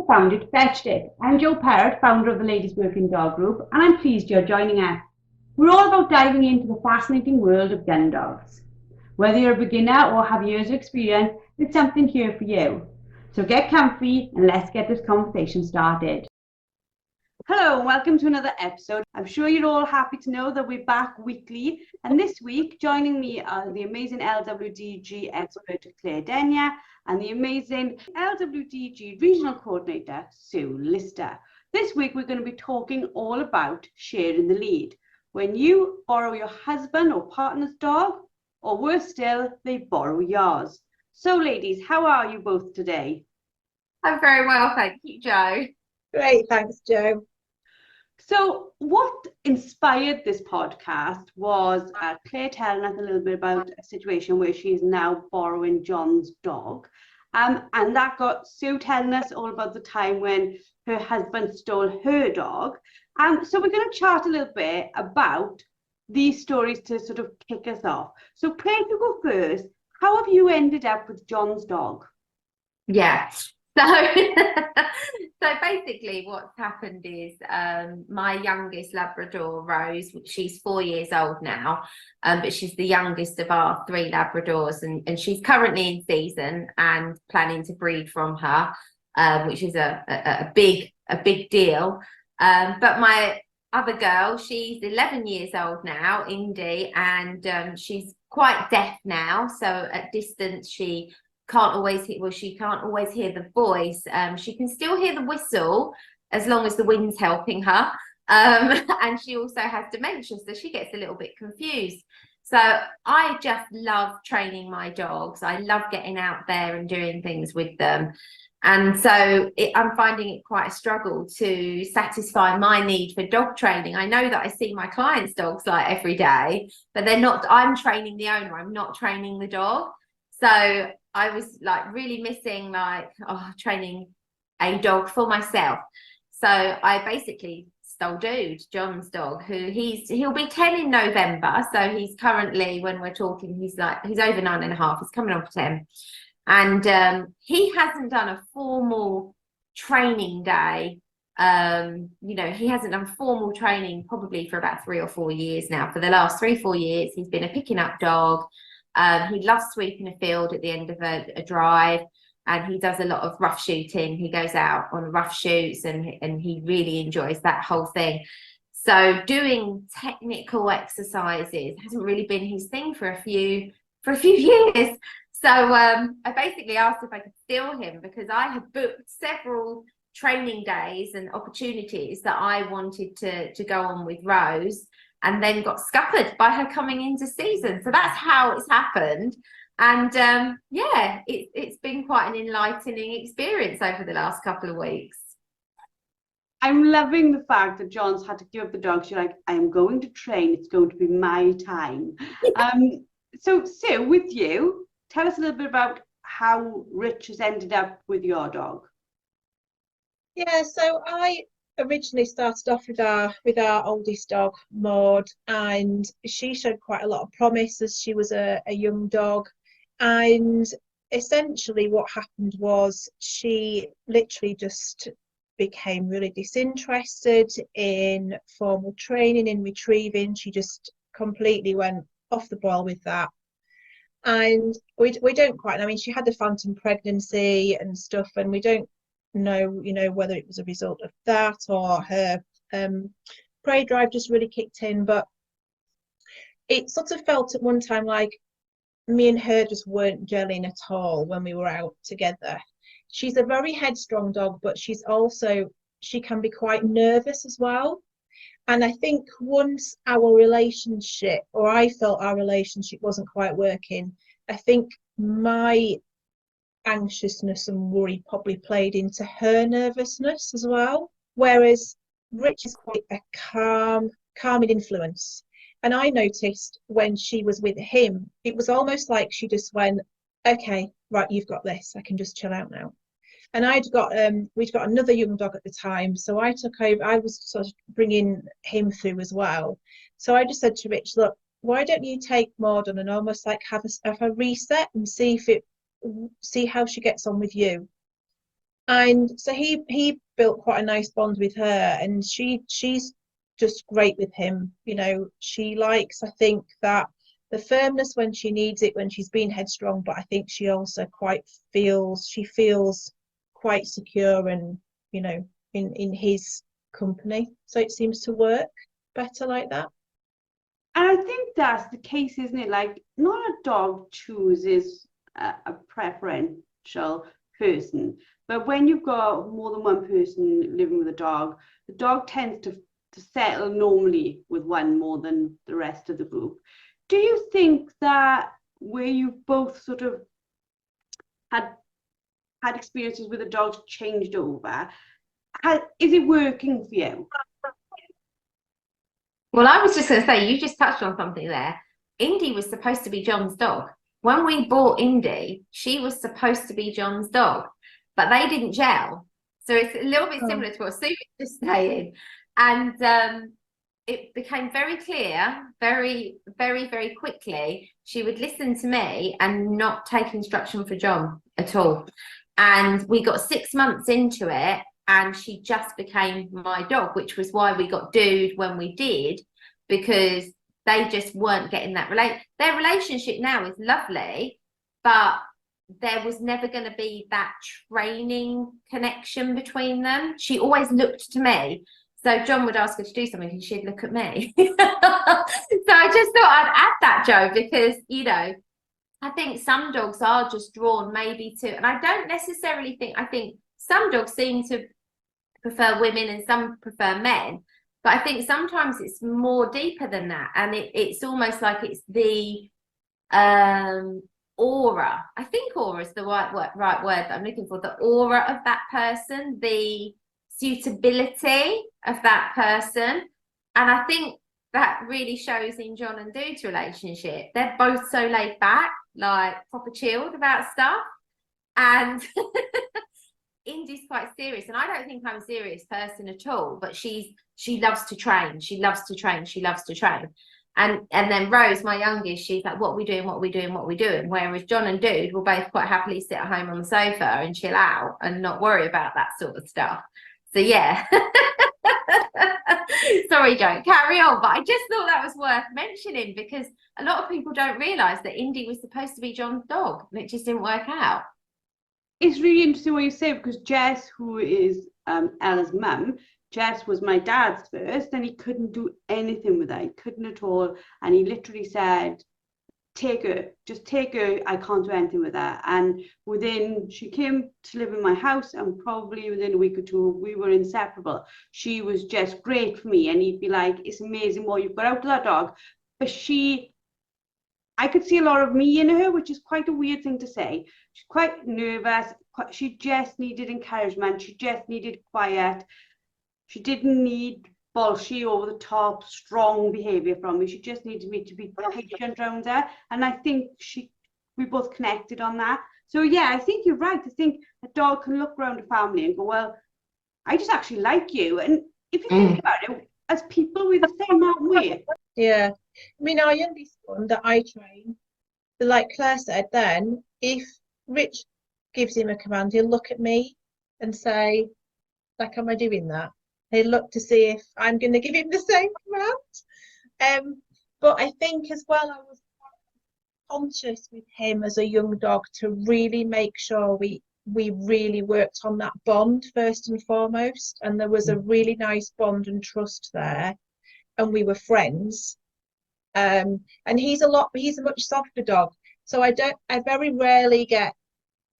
founded Fetched It. I'm Jo Parrott, founder of the Ladies Working Dog Group, and I'm pleased you're joining us. We're all about diving into the fascinating world of gun dogs. Whether you're a beginner or have years of experience, there's something here for you. So get comfy and let's get this conversation started. Hello and welcome to another episode. I'm sure you're all happy to know that we're back weekly, and this week joining me are the amazing LWDG expert Claire Denya and the amazing LWDG regional coordinator Sue Lister. This week we're going to be talking all about sharing the lead. When you borrow your husband or partner's dog, or worse still, they borrow yours. So ladies, how are you both today? I'm very well, thank you, Jo. Great, thanks, Jo. So what inspired this podcast was Claire telling us a little bit about a situation where she is now borrowing John's dog. And that got Sue telling us all about the time when her husband stole her dog. So we're going to chat a little bit about these stories to sort of kick us off. So Claire, you go first. How have you ended up with John's dog? Yeah. So, so basically what's happened is my youngest Labrador, Rose, she's 4 years old now, but she's the youngest of our 3 Labradors, and she's currently in season and planning to breed from her, which is a big deal. But my other girl, she's 11 years old now, Indy, and she's quite deaf now. So at distance, she can't always hear the voice. She can still hear the whistle as long as the wind's helping her. And she also has dementia, so she gets a little bit confused. So I just love training my dogs. I love getting out there and doing things with them. And so I'm finding it quite a struggle to satisfy my need for dog training. I know that I see my clients' dogs like every day, but I'm training the owner, I'm not training the dog. So I was like really missing training a dog for myself. So I basically stole Dude, John's dog, he'll be 10 in November. So he's currently, when we're talking, he's over 9.5, he's coming on for 10. And he hasn't done a formal training day. He hasn't done formal training probably for about 3 or 4 years now. For the last 3-4 years, he's been a picking up dog. He loves sweeping a field at the end of a drive, and he does a lot of rough shooting. He goes out on rough shoots, and he really enjoys that whole thing. So doing technical exercises hasn't really been his thing for a few years. So I basically asked if I could steal him, because I had booked several training days and opportunities that I wanted to go on with Rose, and then got scuppered by her coming into season. So that's how it's happened. And it's been quite an enlightening experience over the last couple of weeks. I'm loving the fact that John's had to give up the dog. She's like, I'm going to train. It's going to be my time. So Sue, with you, tell us a little bit about how Rich has ended up with your dog. Yeah, so I originally started off with our oldest dog, Maud, and she showed quite a lot of promise as she was a young dog. And essentially what happened was she literally just became really disinterested in formal training, in retrieving. She just completely went off the boil with that. And we don't quite, I mean, she had the phantom pregnancy and stuff, and we don't know, whether it was a result of that or her prey drive just really kicked in. But it sort of felt at one time like me and her just weren't gelling at all when we were out together. She's a very headstrong dog, but she can be quite nervous as well. And I think once our relationship, or I felt our relationship wasn't quite working, I think my anxiousness and worry probably played into her nervousness as well. Whereas Rich is quite a calming influence. And I noticed when she was with him, it was almost like she just went, okay, right, you've got this. I can just chill out now. And we'd got another young dog at the time, so I took over. I was sort of bringing him through as well. So I just said to Rich, look, why don't you take Maud on and almost like have a reset and see how she gets on with you. And so he built quite a nice bond with her, and she's just great with him. You know, she likes, I think, that the firmness when she needs it, when she's being headstrong, but I think she also feels quite secure and, you know, in his company. So it seems to work better like that. And I think that's the case, isn't it? Like, not a dog chooses a preferential person, but when you've got more than one person living with the dog tends to settle normally with one more than the rest of the group. Do you think that where you've both sort of had experiences with the dogs changed over, is it working for you? Well, I was just going to say, you just touched on something there. Indy was supposed to be John's dog. When we bought Indy, she was supposed to be John's dog, but they didn't gel. So it's a little bit similar to what Sue was just saying. And it became very clear, very, very, very quickly. She would listen to me and not take instruction for John at all. And we got 6 months into it, and she just became my dog, which was why we got dude when we did, because they just weren't getting that their relationship now is lovely, but there was never going to be that training connection between them. She always looked to me. So John would ask her to do something and she'd look at me. So I just thought I'd add that, Joe, because, you know, I think some dogs are just drawn maybe to, and I don't necessarily think, I think some dogs seem to prefer women and some prefer men, but I think sometimes it's more deeper than that, and it's almost like it's the aura. I think aura is the right word that I'm looking for. The aura of that person, the suitability of that person, and I think that really shows in John and Dude's relationship. They're both so laid back, like proper chilled about stuff, and Indy's quite serious, and I don't think I'm a serious person at all, but she loves to train. She loves to train. And then Rose, my youngest, she's like, what are we doing? Whereas John and Dude will both quite happily sit at home on the sofa and chill out and not worry about that sort of stuff. So yeah. Sorry, Joe, carry on. But I just thought that was worth mentioning, because a lot of people don't realise that Indy was supposed to be John's dog and it just didn't work out. It's really interesting what you say, because Jess, who is Ella's mum, Jess was my dad's first, and he couldn't do anything with her. He couldn't at all. And he literally said, take her, just take her. I can't do anything with her. And she came to live in my house, and probably within a week or two, we were inseparable. She was just great for me. And he'd be like, it's amazing what you've got out of that dog. But I could see a lot of me in her, which is quite a weird thing to say. She's quite nervous. She just needed encouragement. She just needed quiet. She didn't need bolshy, over the top, strong behaviour from me. She just needed me to be patient around her. And I think we both connected on that. So yeah, I think you're right. I think a dog can look around a family and go, well, I just actually like you. And if you think about it, as people, we're the same, aren't we? Yeah. I mean, our youngest one that I train, like Claire said then, if Rich gives him a command, he'll look at me and say, like, am I doing that? He'll look to see if I'm going to give him the same command. But I think as well, I was conscious with him as a young dog to really make sure we really worked on that bond first and foremost. And there was a really nice bond and trust there, and we were friends. And he's a much softer dog, so I very rarely get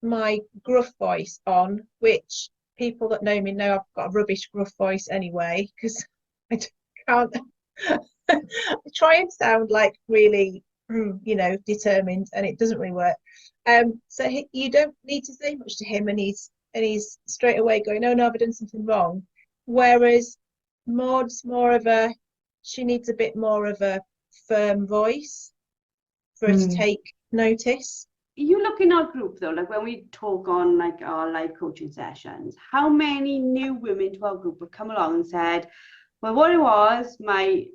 my gruff voice on, which people that know me know I've got a rubbish gruff voice anyway, because I can't I try and sound like really determined, and it doesn't really work. So you don't need to say much to him, and he's straight away going, oh no, I've done something wrong. Whereas Maud's she needs a bit more of a firm voice for us to take notice. You look in our group though, like when we talk on like our live coaching sessions, how many new women to our group have come along and said, well, what it was, my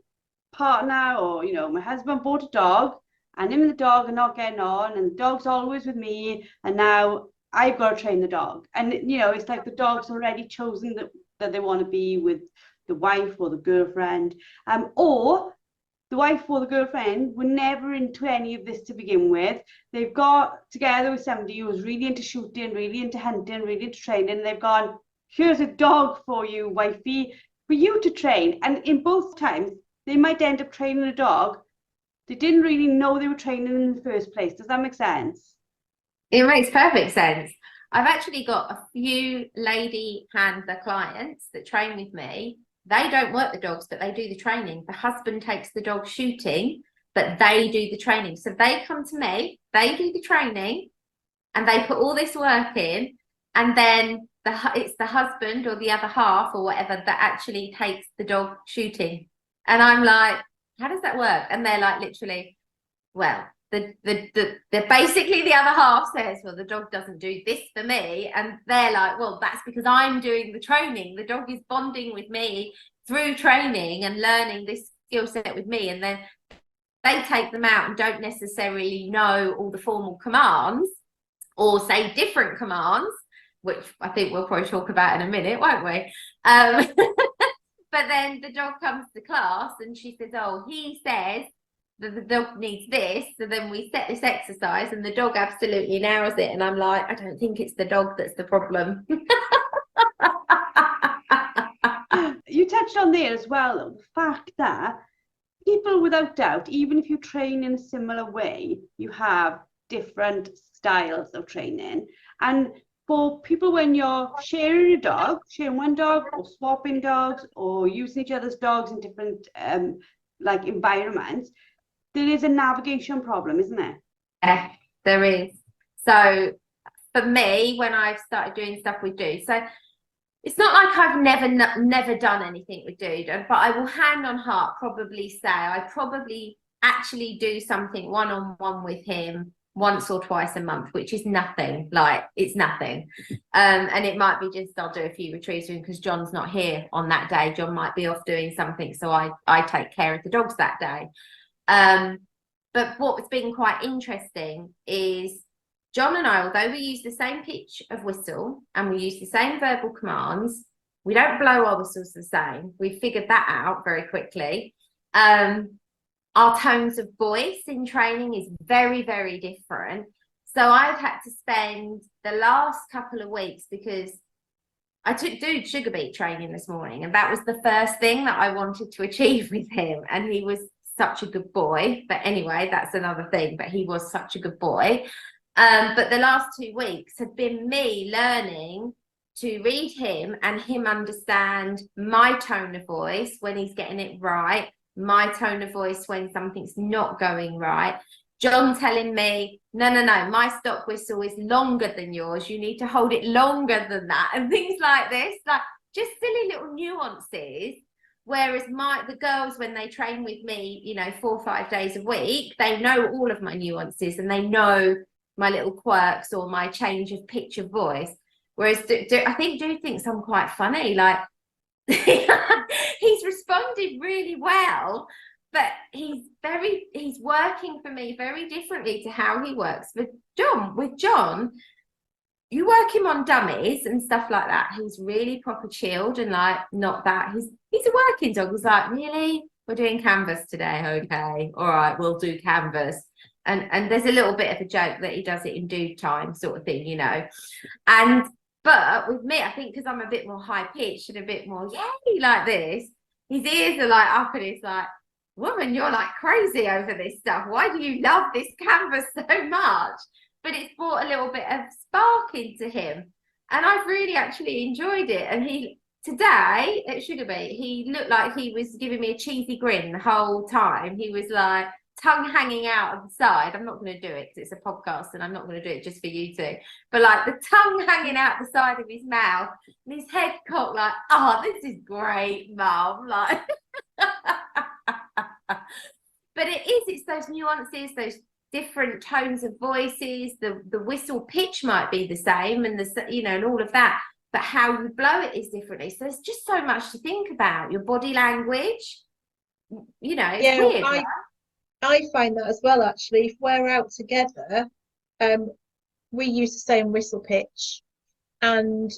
partner or my husband bought a dog, and him and the dog are not getting on, and the dog's always with me, and now I've got to train the dog. And, you know, it's like the dog's already chosen that they want to be with the wife or the girlfriend, or the wife or the girlfriend were never into any of this to begin with. They've got together with somebody who was really into shooting, really into hunting, really into training, and they've gone, here's a dog for you, wifey, for you to train. And in both times, they might end up training a dog they didn't really know they were training in the first place. Does that make sense? It makes perfect sense. I've actually got a few lady handler clients that train with me. They don't work the dogs, but they do the training. The husband takes the dog shooting, but they do the training. So they come to me, they do the training, and they put all this work in, and then it's the husband or the other half or whatever that actually takes the dog shooting. And I'm like, how does that work? And they're like, literally, well, the basically the other half says, well, the dog doesn't do this for me, and they're like, well, that's because I'm doing the training. The dog is bonding with me through training and learning this skill set with me, and then they take them out and don't necessarily know all the formal commands or say different commands, which I think we'll probably talk about in a minute, won't we? But then the dog comes to class and she says, oh, he says that the dog needs this. So then we set this exercise and the dog absolutely nails it. And I'm like, I don't think it's the dog that's the problem. You touched on there as well, though, the fact that people, without doubt, even if you train in a similar way, you have different styles of training. And for people, when you're sharing a dog, sharing one dog or swapping dogs or using each other's dogs in different like environments, there is a navigation problem, isn't there? Yeah, there is. So for me, when I've started doing stuff with Dude, so it's not like I've never done anything with Dude, but I will hand on heart probably say I probably actually do something one-on-one with him once or twice a month, which is nothing. Like, it's nothing. And it might be just I'll do a few retrieves because John's not here on that day. John might be off doing something, so I take care of the dogs that day. But what's been quite interesting is John and I, although we use the same pitch of whistle and we use the same verbal commands, we don't blow our whistles the same. We figured that out very quickly. Our tones of voice in training is very, very different. So I've had to spend the last couple of weeks, because I took Dude sugar beet training this morning, and that was the first thing that I wanted to achieve with him. And he was such a good boy. But anyway, that's another thing. But he was such a good boy. But the last 2 weeks have been me learning to read him and him understand my tone of voice when he's getting it right, my tone of voice when something's not going right. John telling me, no, my stop whistle is longer than yours. You need to hold it longer than that, and things like this, like just silly little nuances. Whereas the girls, when they train with me, you know, 4 or 5 days a week, they know all of my nuances and they know my little quirks or my change of pitch of voice. Whereas I think Dude thinks I'm quite funny. Like, he's responded really well, but he's working for me very differently to how he works with John. With John, you work him on dummies and stuff like that, he's really proper chilled and like not that. He's a working dog. He's like, really? We're doing canvas today, okay, all right, we'll do canvas. And there's a little bit of a joke that he does it in Dude time sort of thing, you know. But with me, I think because I'm a bit more high pitched and a bit more yay like this, his ears are like up and it's like, woman, you're like crazy over this stuff. Why do you love this canvas so much? But it's brought a little bit of spark into him. And I've really actually enjoyed it. And today at Sugar Beet, he looked like he was giving me a cheesy grin the whole time. He was like, tongue hanging out of the side. I'm not going to do it because it's a podcast and I'm not going to do it just for you two. But like the tongue hanging out the side of his mouth and his head cocked like, oh, this is great, Mum. Like, but it's those nuances, those different tones of voices. The whistle pitch might be the same, and and all of that, but how you blow it is differently. So there's just so much to think about. Your body language, it's weird. Right? I find that as well, actually. If we're out together, we use the same whistle pitch, and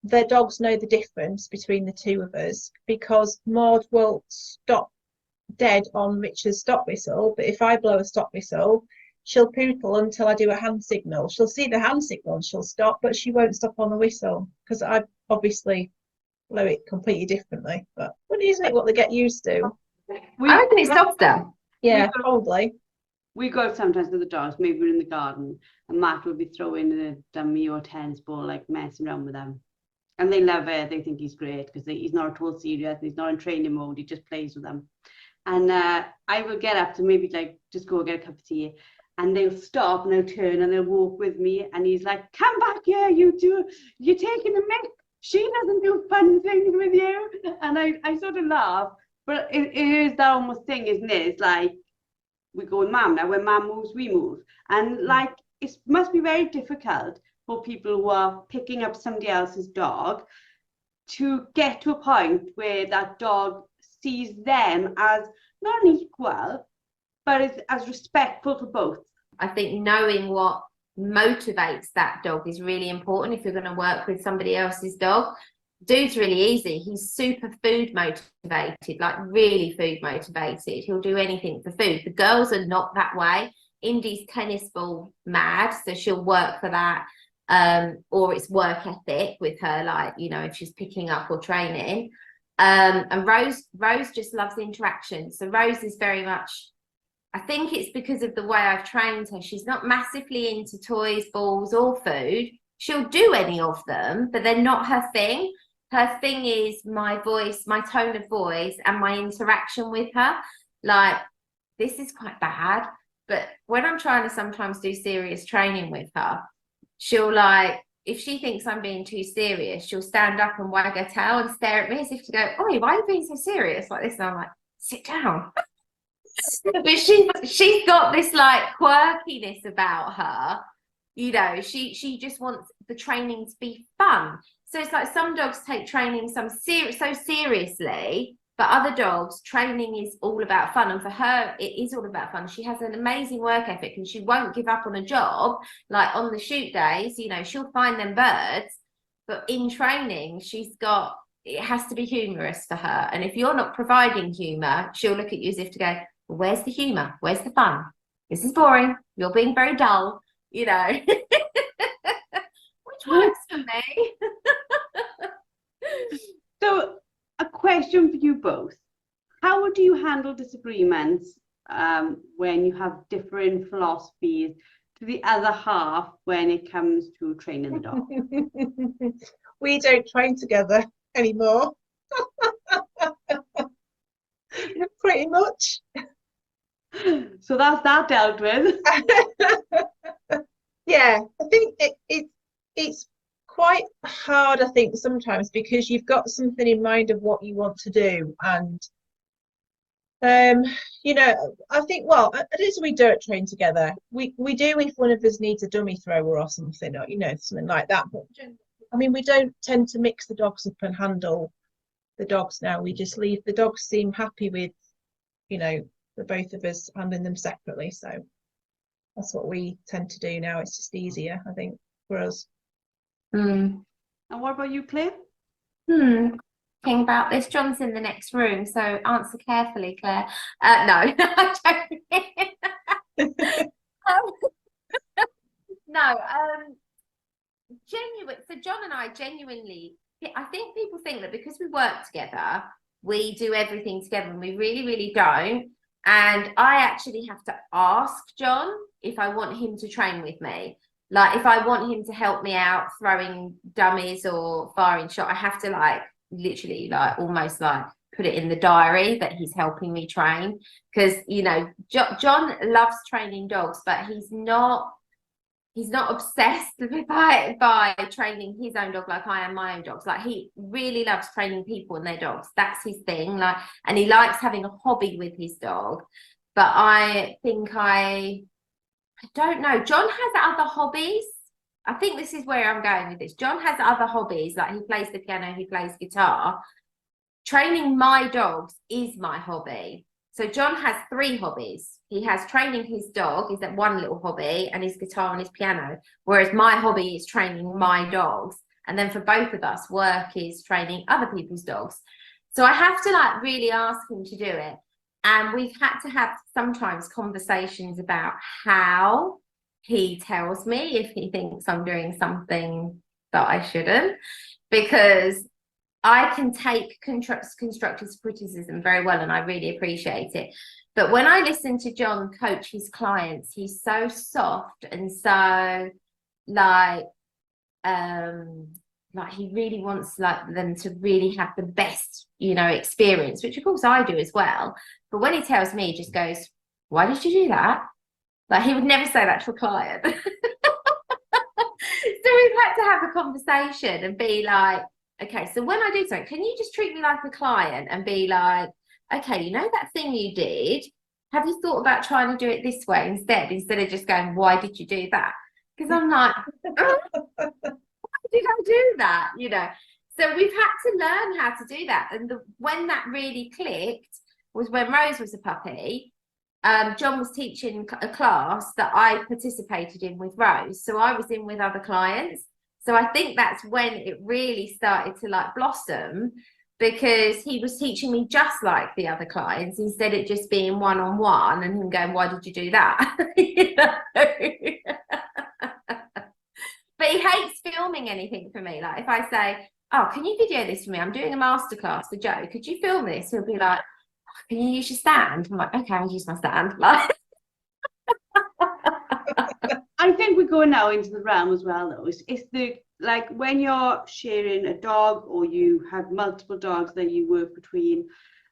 their dogs know the difference between the two of us, because Maud will stop dead on Richard's stop whistle, but if I blow a stop whistle, she'll poodle until I do a hand signal. She'll see the hand signal and she'll stop, but she won't stop on the whistle because I obviously blow it completely differently. But funny, isn't it, what they get used to? I reckon it's softer. Yeah, probably. We go sometimes with the dogs, maybe we're in the garden, and Matt will be throwing a dummy or tennis ball, like messing around with them. And they love it. They think he's great because he's not at all serious. He's not in training mode. He just plays with them. And I will get up to maybe like just go get a cup of tea, and they'll stop and they'll turn and they'll walk with me. And he's like, "Come back here, you two. You're taking the mick. She doesn't do fun things with you." And I sort of laugh, but it is that almost thing, isn't it? It's like, we go with Mum now. When Mum moves, we move. And like, it must be very difficult for people who are picking up somebody else's dog to get to a point where that dog sees them as not an equal, but as respectful to both. I think knowing what motivates that dog is really important if you're going to work with somebody else's dog. Dude's really easy. He's super food motivated, like really food motivated. He'll do anything for food. The girls are not that way. Indy's tennis ball mad, so she'll work for that. Or it's work ethic with her, like, you know, if she's picking up or training. And Rose just loves interaction. So Rose is very much, I think it's because of the way I've trained her. She's not massively into toys, balls, or food. She'll do any of them, but they're not her thing. Her thing is my voice, my tone of voice, and my interaction with her. Like, this is quite bad, but when I'm trying to sometimes do serious training with her, she'll, like, if she thinks I'm being too serious, she'll stand up and wag her tail and stare at me as if to go, "Oi, why are you being so serious like this?" And I'm like, "Sit down." But she's got this like quirkiness about her, you know. She just wants the training to be fun. So it's like some dogs take training so seriously, but other dogs, training is all about fun. And for her, it is all about fun. She has an amazing work ethic and she won't give up on a job. Like on the shoot days, you know, she'll find them birds, but in training, it has to be humorous for her. And if you're not providing humor, she'll look at you as if to go, "Well, where's the humor? Where's the fun? This is boring. You're being very dull," you know. Which works for me. So, a question for you both. How do you handle disagreements when you have different philosophies to the other half when it comes to training the dog? We don't train together anymore. Pretty much. So that's that dealt with. Yeah, I think it's quite hard, I think, sometimes, because you've got something in mind of what you want to do, and you know, I think, well, it is, we don't train together. We do if one of us needs a dummy thrower or something, or, you know, something like that. But I mean, we don't tend to mix the dogs up and handle the dogs now. We just leave the dogs seem happy with, you know, the both of us handling them separately. So that's what we tend to do now. It's just easier, I think, for us. Mm. And what about you, Claire? Thinking about this. John's in the next room, so answer carefully, Claire. No, no. Genuine. So John and I genuinely, I think people think that because we work together, we do everything together, and we really, really don't. And I actually have to ask John if I want him to train with me. Like, if I want him to help me out throwing dummies or firing shot, I have to, like, literally, like, almost like put it in the diary that he's helping me train. Because, you know, John loves training dogs, but he's not obsessed by training his own dog like I am my own dogs. Like, he really loves training people and their dogs. That's his thing. Like, and he likes having a hobby with his dog. But I think I don't know. John has other hobbies. I think this is where I'm going with this. John has other hobbies. Like, he plays the piano, he plays guitar. Training my dogs is my hobby. So John has 3 hobbies. he has training his dog, is that one little hobby, and his guitar and his piano. Whereas my hobby is training my dogs. And then for both of us, work is training other people's dogs. So I have to like really ask him to do it. And we've had to have sometimes conversations about how he tells me if he thinks I'm doing something that I shouldn't, because I can take constructive criticism very well, and I really appreciate it. But when I listen to John coach his clients, he's so soft and so like he really wants like them to really have the best, experience, which of course I do as well. But when he tells me, he just goes, "Why did you do that?" Like he would never say that to a client. So we've had to have a conversation and be like, okay, so when I do something, can you just treat me like a client and be like, okay, that thing you did, have you thought about trying to do it this way instead of just going, "Why did you do that?" Because I'm like, oh, why did I do that? So we've had to learn how to do that. And when that really clicked was when Rose was a puppy. John was teaching a class that I participated in with Rose. So I was in with other clients. So I think that's when it really started to like blossom, because he was teaching me just like the other clients instead of just being one-on-one and him going, "Why did you do that?" But he hates filming anything for me. Like if I say, "Oh, can you video this for me? I'm doing a masterclass for Joe. Could you film this?" He'll be like, "Can you use your stand?" I'm like, "Okay, I'll use my stand." Like I think we're going now into the realm as well, though. It's the like when you're sharing a dog or you have multiple dogs that you work between,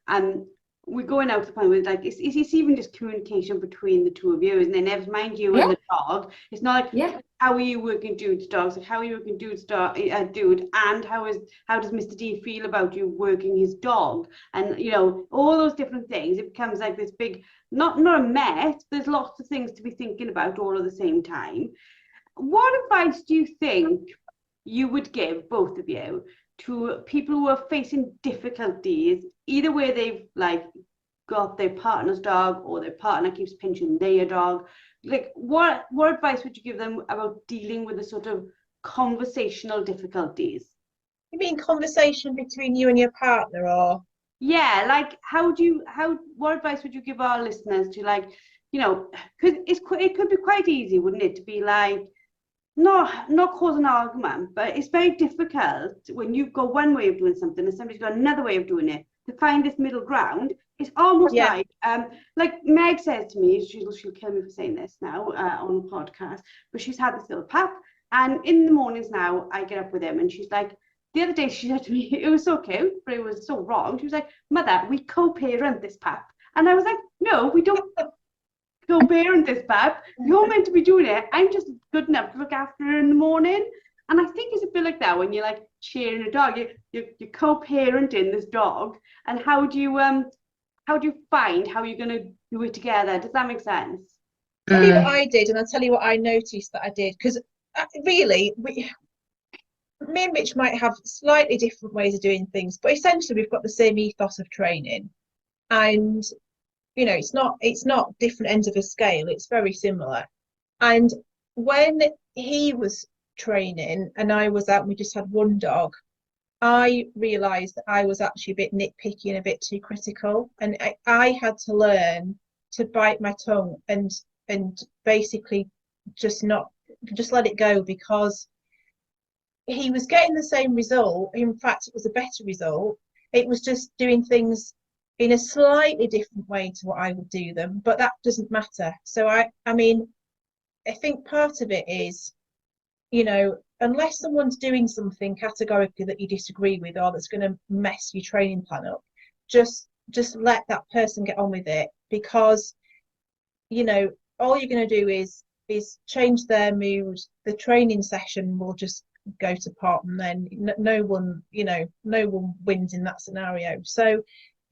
and we're going out to the point where like it's even just communication between the two of you, and then never mind you and the dog. It's not like how are you working dude's dogs, like how are you working dude's dog, dude, and how does Mr. D feel about you working his dog, and all those different things. It becomes like this big not a mess. There's lots of things to be thinking about all at the same time. What advice do you think you would give, both of you, to people who are facing difficulties, either where they've like got their partner's dog or their partner keeps pinching their dog? Like what advice would you give them about dealing with the sort of conversational difficulties? You mean conversation between you and your partner, or? Yeah, like what advice would you give our listeners to, like, because it could be quite easy, wouldn't it, to be like, not cause an argument, but it's very difficult when you've got one way of doing something and somebody's got another way of doing it, to find this middle ground. It's almost like Meg says to me, she'll kill me for saying this now on the podcast, but she's had this little pup, and in the mornings now I get up with him, and she's like, the other day she said to me, it was so cute, but it was so wrong. She was like, "Mother, we co-parent this pup." And I was like, "No, we don't co-parent this pup. You're meant to be doing it. I'm just good enough to look after her in the morning." And I think it's a bit like that when you're like sharing a dog. You're co-parenting this dog, and how do you find how you're going to do it together? Does that make sense? I'll tell you what I did, and I'll tell you what I noticed that I did, because really, me and Mitch might have slightly different ways of doing things, but essentially we've got the same ethos of training, and it's not different ends of a scale. It's very similar. And when he was training and I was out and we just had one dog, I realized that I was actually a bit nitpicky and a bit too critical, and I had to learn to bite my tongue and basically just let it go, because he was getting the same result. In fact, it was a better result. It was just doing things in a slightly different way to what I would do them, but that doesn't matter. So I think part of it is, unless someone's doing something categorically that you disagree with or that's going to mess your training plan up, just let that person get on with it, because all you're going to do is change their mood. The training session will just go to pot, and then no one wins in that scenario. So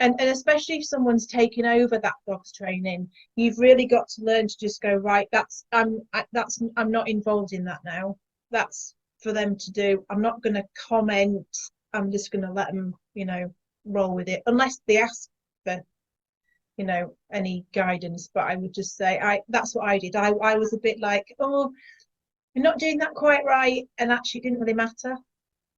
and especially if someone's taking over that dog's training, you've really got to learn to just go, right, I'm not involved in that now. That's for them to do. I'm not going to comment. I'm just going to let them roll with it, unless they ask for you know, any guidance, but I would just say that's what I did. I was a bit like, oh, you're not doing that quite right, and actually it didn't really matter.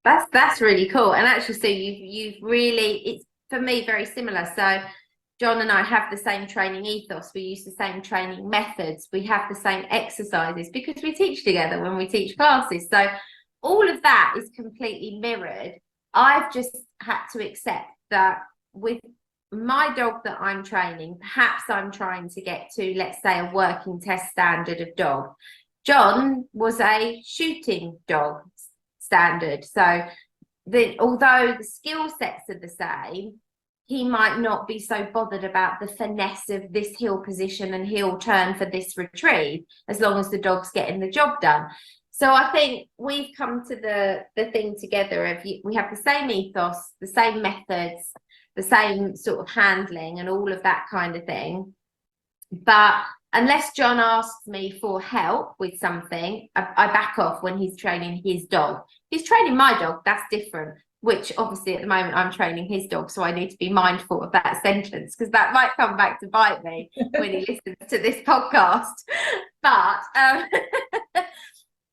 That's really cool. And actually, so you've really, it's for me very similar. So John and I have the same training ethos. We use the same training methods. We have the same exercises because we teach together when we teach classes. So all of that is completely mirrored. I've just had to accept that with my dog that I'm training, perhaps I'm trying to get to, let's say, a working test standard of dog. John was a shooting dog standard. So although the skill sets are the same, he might not be so bothered about the finesse of this heel position and heel turn for this retrieve, as long as the dog's getting the job done. So I think we've come to the thing together of we have the same ethos, the same methods, the same sort of handling and all of that kind of thing. But unless John asks me for help with something, I back off when he's training his dog. If he's training my dog, that's different, which obviously at the moment I'm training his dog, so I need to be mindful of that sentence because that might come back to bite me when he listens to this podcast. But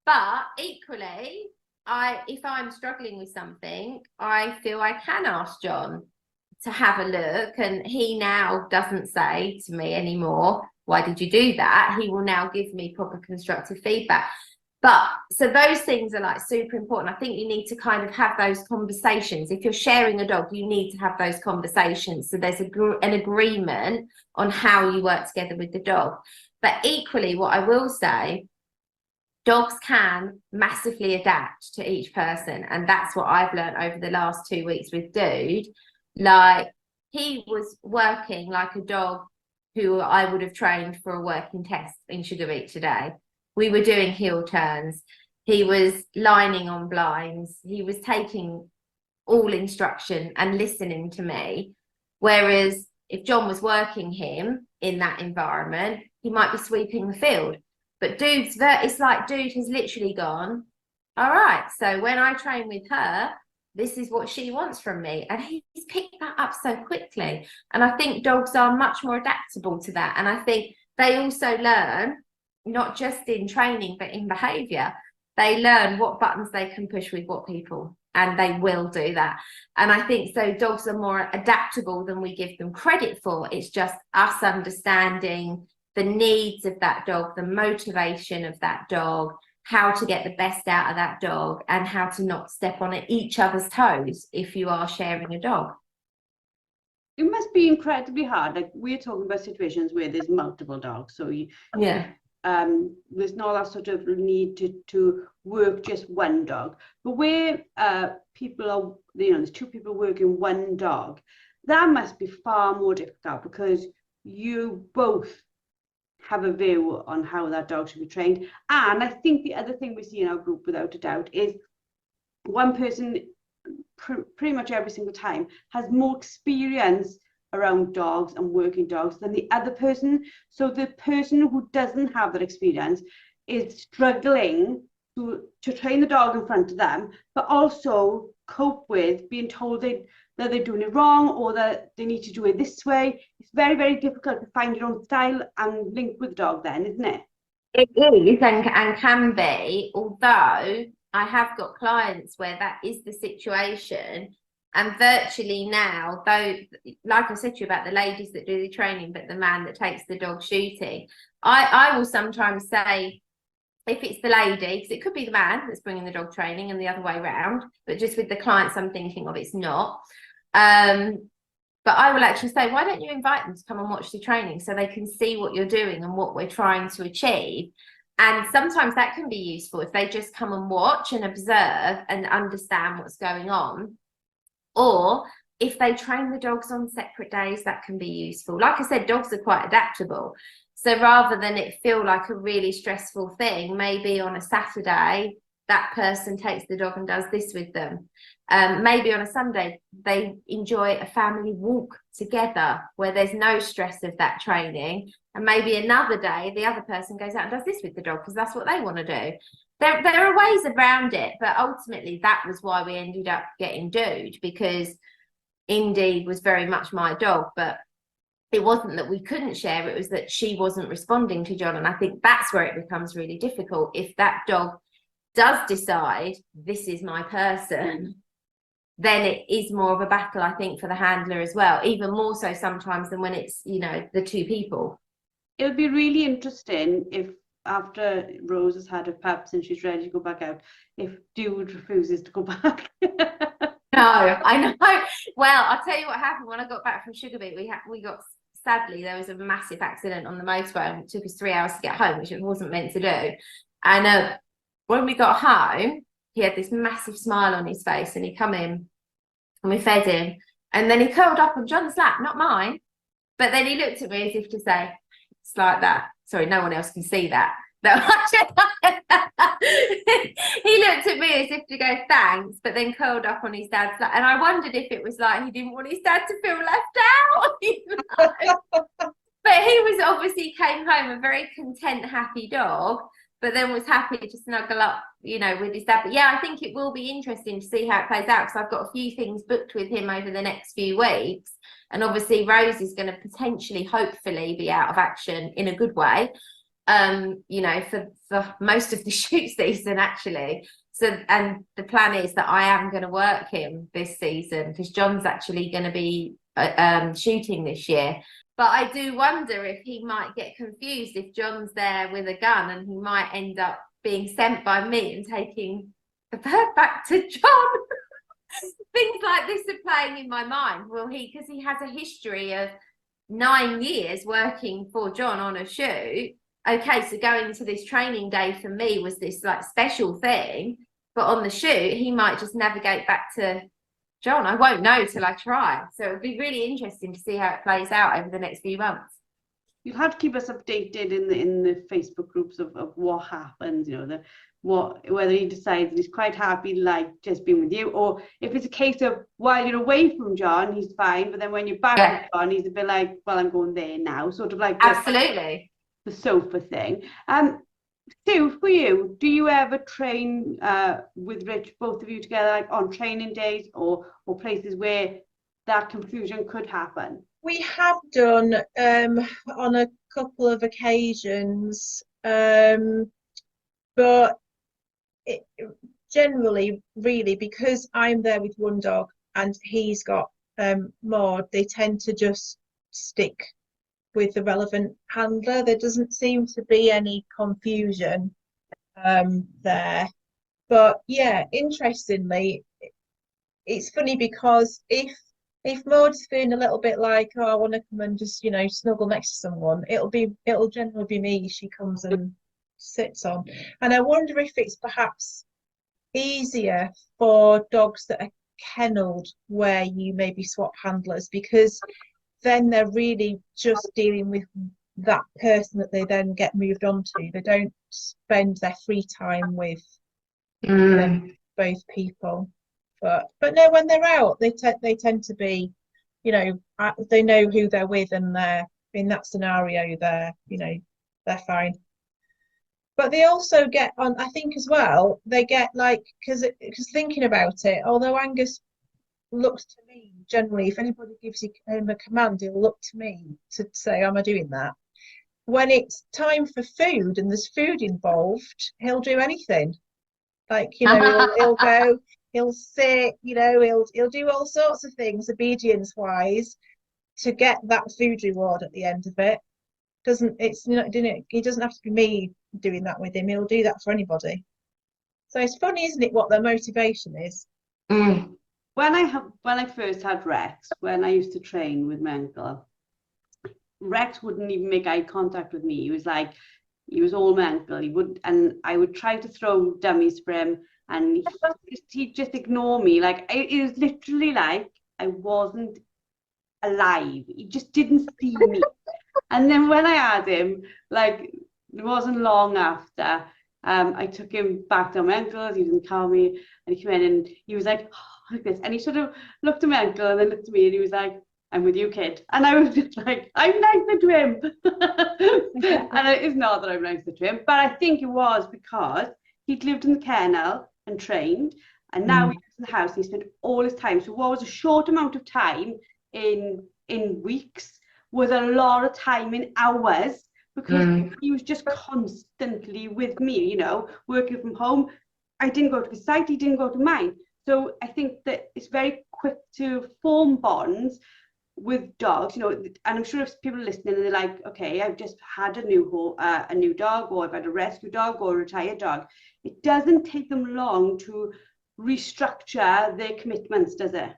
but equally, if I'm struggling with something, I feel I can ask John to have a look, and he now doesn't say to me anymore, why did you do that? He will now give me proper constructive feedback. But so those things are like super important. I think you need to kind of have those conversations. If you're sharing a dog, you need to have those conversations. So there's an agreement on how you work together with the dog. But equally, what I will say, dogs can massively adapt to each person. And that's what I've learned over the last 2 weeks with Dude. Like, he was working like a dog who I would have trained for a working test in Sugar Beet today. We were doing heel turns. He was lining on blinds. He was taking all instruction and listening to me. Whereas if John was working him in that environment, he might be sweeping the field. But it's like Dude has literally gone, all right, so when I train with her, this is what she wants from me. And he's picked that up so quickly. And I think dogs are much more adaptable to that. And I think they also learn, not just in training, but in behavior. They learn what buttons they can push with what people, and they will do that. And I think so dogs are more adaptable than we give them credit for. It's just us understanding the needs of that dog, the motivation of that dog, how to get the best out of that dog, and how to not step on each other's toes if you are sharing a dog. It must be incredibly hard. Like, we're talking about situations where there's multiple dogs, so there's not that sort of need to work just one dog. But where people are, there's two people working one dog, that must be far more difficult because you both have a view on how that dog should be trained. And I think the other thing we see in our group, without a doubt, is one person pretty much every single time has more experience around dogs and working dogs than the other person. So the person who doesn't have that experience is struggling to train the dog in front of them, but also cope with being told that they're doing it wrong or that they need to do it this way. It's very, very difficult to find your own style and link with the dog then, isn't it? It is and can be, although I have got clients where that is the situation. And virtually now, though, like I said to you about the ladies that do the training, but the man that takes the dog shooting, I will sometimes say, if it's the lady, because it could be the man that's bringing the dog training and the other way around, but just with the clients I'm thinking of, it's not. But I will actually say, why don't you invite them to come and watch the training so they can see what you're doing and what we're trying to achieve? And sometimes that can be useful if they just come and watch and observe and understand what's going on. Or if they train the dogs on separate days, that can be useful. Like I said, dogs are quite adaptable. So rather than it feel like a really stressful thing, maybe on a Saturday, that person takes the dog and does this with them. Maybe on a Sunday, they enjoy a family walk together where there's no stress of that training. And maybe another day, the other person goes out and does this with the dog because that's what they want to do. There are ways around it, but ultimately that was why we ended up getting Dude, because Indy was very much my dog, but it wasn't that we couldn't share, it was that she wasn't responding to John. And I think that's where it becomes really difficult. If that dog does decide this is my person, then it is more of a battle, I think, for the handler as well, even more so sometimes than when it's, you know, the two people. It'll be really interesting if after Rose has had her pups and she's ready to go back out, if Dude refuses to go back. No, I know. Well, I'll tell you what happened when I got back from Sugar Beet. We got, sadly, there was a massive accident on the motorway, and it took us 3 hours to get home, which it wasn't meant to do. And when we got home, he had this massive smile on his face, and he come in and we fed him, and then he curled up on John's lap, not mine. But then he looked at me as if to say, it's like that. Sorry, no one else can see that. He looked at me as if to go thanks, but then curled up on his dad's lap. And I wondered if it was like he didn't want his dad to feel left out. You know? But he was obviously came home a very content, happy dog, but then was happy to snuggle up, you know, with his dad. But yeah, I think it will be interesting to see how it plays out, because I've got a few things booked with him over the next few weeks. And obviously Rose is going to potentially, hopefully, be out of action in a good way, you know, for most of the shoot season, actually. So, and the plan is that I am going to work him this season, because John's actually going to be shooting this year. But I do wonder if he might get confused if John's there with a gun, and he might end up being sent by me and taking the bird back to John. Things like this are playing in my mind. Will he, because he has a history of 9 years working for John on a shoot. Okay, so going to this training day for me was this like special thing, but on the shoot, he might just navigate back to John. I won't know till I try. So it'll be really interesting to see how it plays out over the next few months. You'll have to keep us updated in the Facebook groups of what happens, you know, whether he decides he's quite happy, like just being with you, or if it's a case of while you're away from John, he's fine, but then when you're back with John, he's a bit like, well, I'm going there now, sort of like absolutely the sofa thing. Sue, for you, do you ever train with Rich, both of you together, like on training days or places where that confusion could happen? We have done on a couple of occasions, but generally, really, because I'm there with one dog and he's got Maud, they tend to just stick with the relevant handler. There doesn't seem to be any confusion there. But yeah, interestingly, it's funny because if Maud's feeling a little bit like, oh, I want to come and just, you know, snuggle next to someone, it'll generally be me she comes and sits on. And I wonder if it's perhaps easier for dogs that are kennelled where you maybe swap handlers, because then they're really just dealing with that person that they then get moved on to. They don't spend their free time with you know, both people. But no, when they're out, they tend to be, you know, they know who they're with, and they're in that scenario, they're, you know, they're fine. But they also get on, I think as well, they get like, because thinking about it, although Angus looks to me generally, if anybody gives him a command, he'll look to me to say, am I doing that? When it's time for food and there's food involved, he'll do anything. Like, you know, he'll go, he'll sit, you know, he'll do all sorts of things obedience wise to get that food reward at the end of it. It doesn't have to be me doing that with him. He'll do that for anybody. So it's funny, isn't it, what their motivation is? When I first had Rex, when I used to train with my uncle, Rex wouldn't even make eye contact with me. He was all my uncle. He would, and I would try to throw dummies for him, and he'd just ignore me. Like, it was literally like I wasn't alive. He just didn't see me. And then when I had him, like, it wasn't long after, I took him back to my uncle's. He didn't call me, and he came in and he was like, oh, like this, and he sort of looked at my uncle and then looked at me, and he was like, I'm with you, kid. And I was just like, I'm nicer to him. And it's not that I'm nicer to him, but I think it was because he'd lived in the kennel and trained, and now he lives in the house and he spent all his time. So what was a short amount of time in weeks was a lot of time in hours because he was just constantly with me, you know, working from home. I didn't go to his site, he didn't go to mine. So I think that it's very quick to form bonds with dogs, you know, and I'm sure if people are listening and they're like, okay, I've just had a new dog, or I've had a rescue dog or a retired dog, it doesn't take them long to restructure their commitments, does it?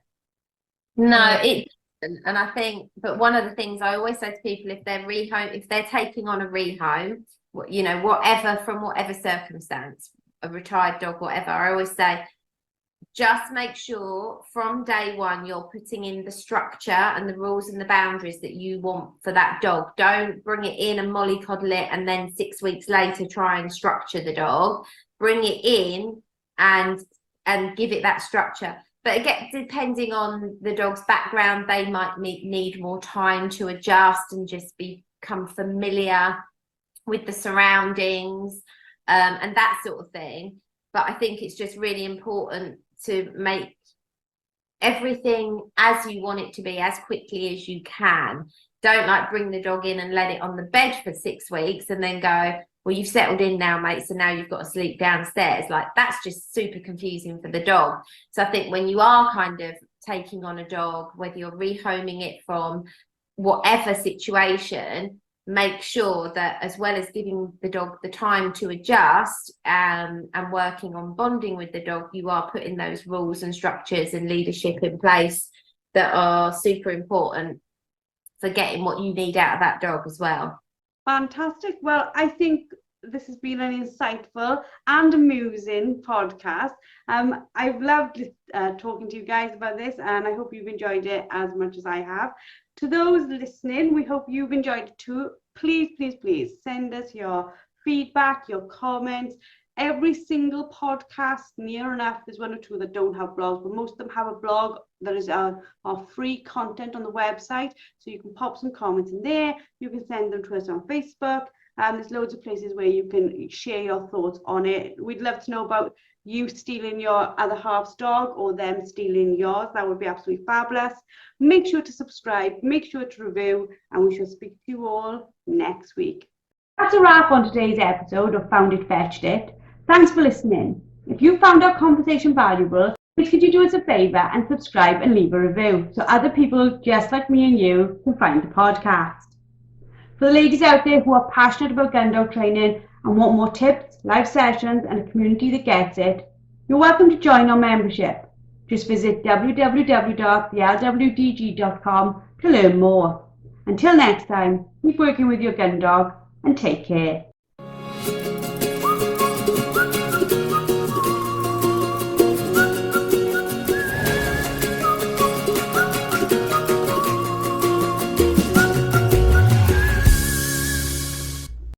No, it doesn't. And I think, but one of the things I always say to people, if they're taking on a rehome, you know, from whatever circumstance, a retired dog, whatever, I always say, just make sure from day one you're putting in the structure and the rules and the boundaries that you want for that dog. Don't bring it in and mollycoddle it and then 6 weeks later try and structure the dog. Bring it in and give it that structure. But again, depending on the dog's background, they might need more time to adjust and just become familiar with the surroundings and that sort of thing. But I think it's just really important to make everything as you want it to be as quickly as you can. Don't like bring the dog in and let it on the bed for 6 weeks and then go, well, you've settled in now, mate, so now you've got to sleep downstairs. Like, that's just super confusing for the dog. So I think when you are kind of taking on a dog, whether you're rehoming it from whatever situation, make sure that as well as giving the dog the time to adjust and working on bonding with the dog, you are putting those rules and structures and leadership in place that are super important for getting what you need out of that dog as well. Fantastic. Well, I think this has been an insightful and amusing podcast. I've loved talking to you guys about this, and I hope you've enjoyed it as much as I have. To those listening, we hope you've enjoyed it too. Please, please, please send us your feedback, your comments. Every single podcast, near enough, there's one or two that don't have blogs, but most of them have a blog that is our free content on the website. So you can pop some comments in there. You can send them to us on Facebook. And there's loads of places where you can share your thoughts on it. We'd love to know about you stealing your other half's dog or them stealing yours. That would be absolutely fabulous. Make sure to subscribe, make sure to review, and we shall speak to you all next week. That's a wrap on today's episode of Found It, Fetched It. Thanks for listening. If you found our conversation valuable, please could you do us a favour and subscribe and leave a review so other people just like me and you can find the podcast. For the ladies out there who are passionate about gun dog training and want more tips, live sessions and a community that gets it, you're welcome to join our membership. Just visit www.thelwdg.com to learn more. Until next time, keep working with your gun dog and take care.